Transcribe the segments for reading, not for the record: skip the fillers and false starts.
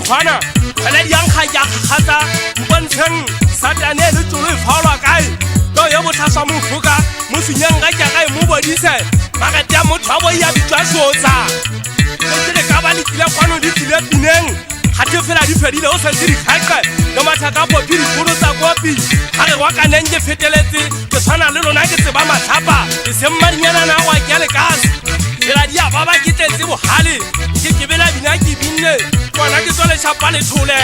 tshwana fela di yankga ya kgatsa mpontsheng satane le tsolo e faolwa kae to yo botlhaswa mofoka mo senyang ga kae mo bodise magate ya motho wa bo ya bitwa sotsa ke le ka ba le tile kwano di tile pineng hate fela di fedile o sentse di khaqe no matha ka popi di puno tsa kopi ha re wa kaneng ke feteletse ke tshwana le lona ke tseba matlhapa ke semmadinyana na wa ke le kasi la dia ba ba ke tletse bohale ke bela bina ke binne kwana ke tsole chapa le thole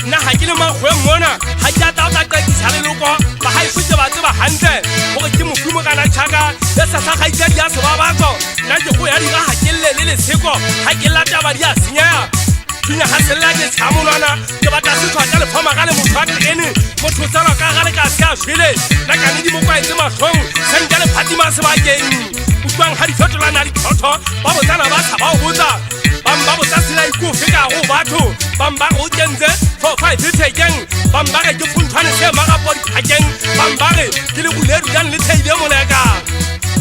nna ha ke le magweng mona ha ke ata ka qekisa le loko ba ha ifutse ba tseba hantle hore ke mofumo kana tshaka le sa sa ga itse dia se ba batso nna ke go ya di ga ha ke le seko ha ke lata ba dia senyaya Kina hasela ke tshamolwana ke batla se tshwaka le fama ga le motho a trene motho tsana ka ga le ka se a shwele la ka di mo kwa itse mahlong senka le Fatima se ba keng utlwang ha di fetolana di thotho ba botsana ba tsa ba o botsa bamba botsa sela ikofe ka go batho bamba go kenze 45 thekeng bamba ga ke funtshwane se magapo di phakeng bamba re ke le buledu dan le theile moleka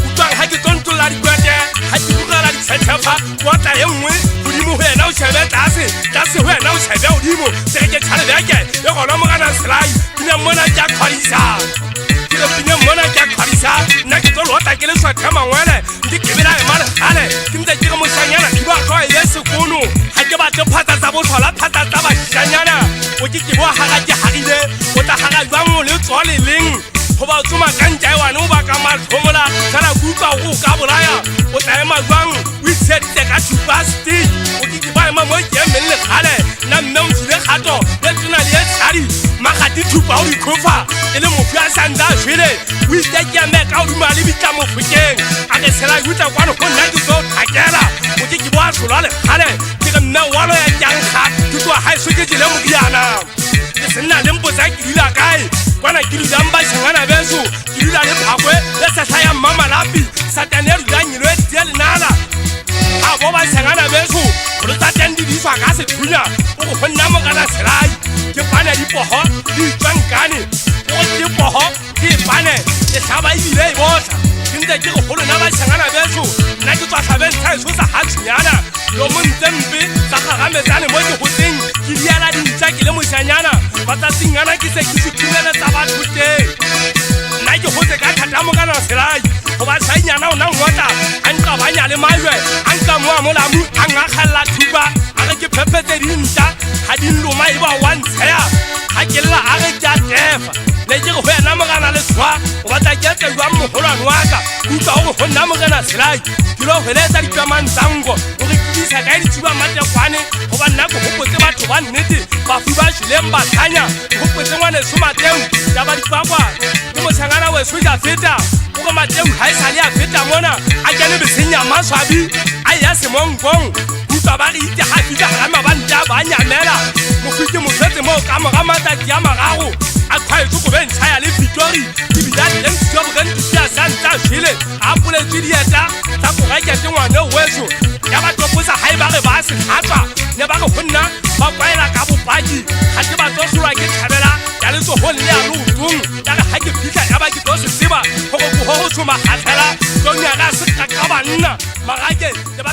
utlwang ha ke tontola di kwete ha ke bukala di tshethefa kwata e nngwe godimo ho yena o shebe tlase ho yena o shebe godimo se ke tshale beke e gona mo kana selai ke mona ke a khwarisa ke mona ke a khwarisa nna ke tlo lota ke le swatha mangwele ke kebela e mara gale ke ntse ke mo shanyana ke ba tlo e sekolo ha ke ba tlo phata tsa botlhola phata tsa ba shanyana o ke bo haga ke hagile o ta haga jwang le tsole leng go ba tsoma kantja e wane o ba ka mathomola tsana kuka go ka bolaya o tla ema jwang o itsheditse ka tupasti o ke ba ema mo ke emeng le gale nna mme o tsile kgato le tsona le tshadi magati thupa o dikhofa e le mofu a santsa a shwele o iteke me ka o duma le bitla mo fokeng a ke sela utla kwano go nna ke tlo thakela o ke bo a tsolwa le gale ke re mme walo ya jankga ke tlo ha iswe ke le modiana ke sena le mpotsa ke dula kae kwana ke dula mba shangana beso ke dula le phakwe le sehla ya mama lapi satane ya dula nyilo e tie lenala a bo ba shangana beso go tsa tendi di swa ka se thunya o go nna mo kana selai ke pana di poho di tsankane o ke poho ke pane ke hlaba ile e botsa ke ntse ke go holo na ba shangana beso nna ke tswa hlabeng tsa so sa hatshinyana lo montempe sa gagametsane mo ke gotseng ke diala di ntsa ke le moshanyana ba tsa singana ke se ke fitlhile tsa batho teng nna ke gotse ka thata mo kana selai go ba tsanyana o nna ngota a nka banya le malwe a nka mo amolamu a ngakgalla thuba a re ke phepetse di ntsa ha di loma e ba wantshaya ha ke lla a re ke a tefa ne ke go wena mo kana le tswa o batla ke tse jwa mogolwane wa ka utlwa go go nna mo kana selai ke lo heletsa di tsamantsango o re kitisa ka di tsuba matekwane go ba nna go hopotse batho ba nnete ba fu ba shileng ba thanya go hopotse ngwane somateu ya ba dipakwa ke moshangana we soja feta go mateu ha e sale a feta mona a kene be senya maswabi a ya se mongong utlwa ba re ite ha fita ga mabanta ba nyamela mo fite mo setse mo ka mo ga mata ke ya magago a khwae go ben tsaya le victory ke bila le ntso go ntse ya santa shile a pole dieta tsa go ga ke ngwane weso ya ba toposa ha e ba re ba se khatwa ne ba go honna ba kwaela ka bopaki ga ke ba tsosolwa ke thabela ya le tso holle ya lutung ya ga ke fitla ya ba ke tso se seba go go tsoma khathela tso nya ga se ka ka banna magake le ba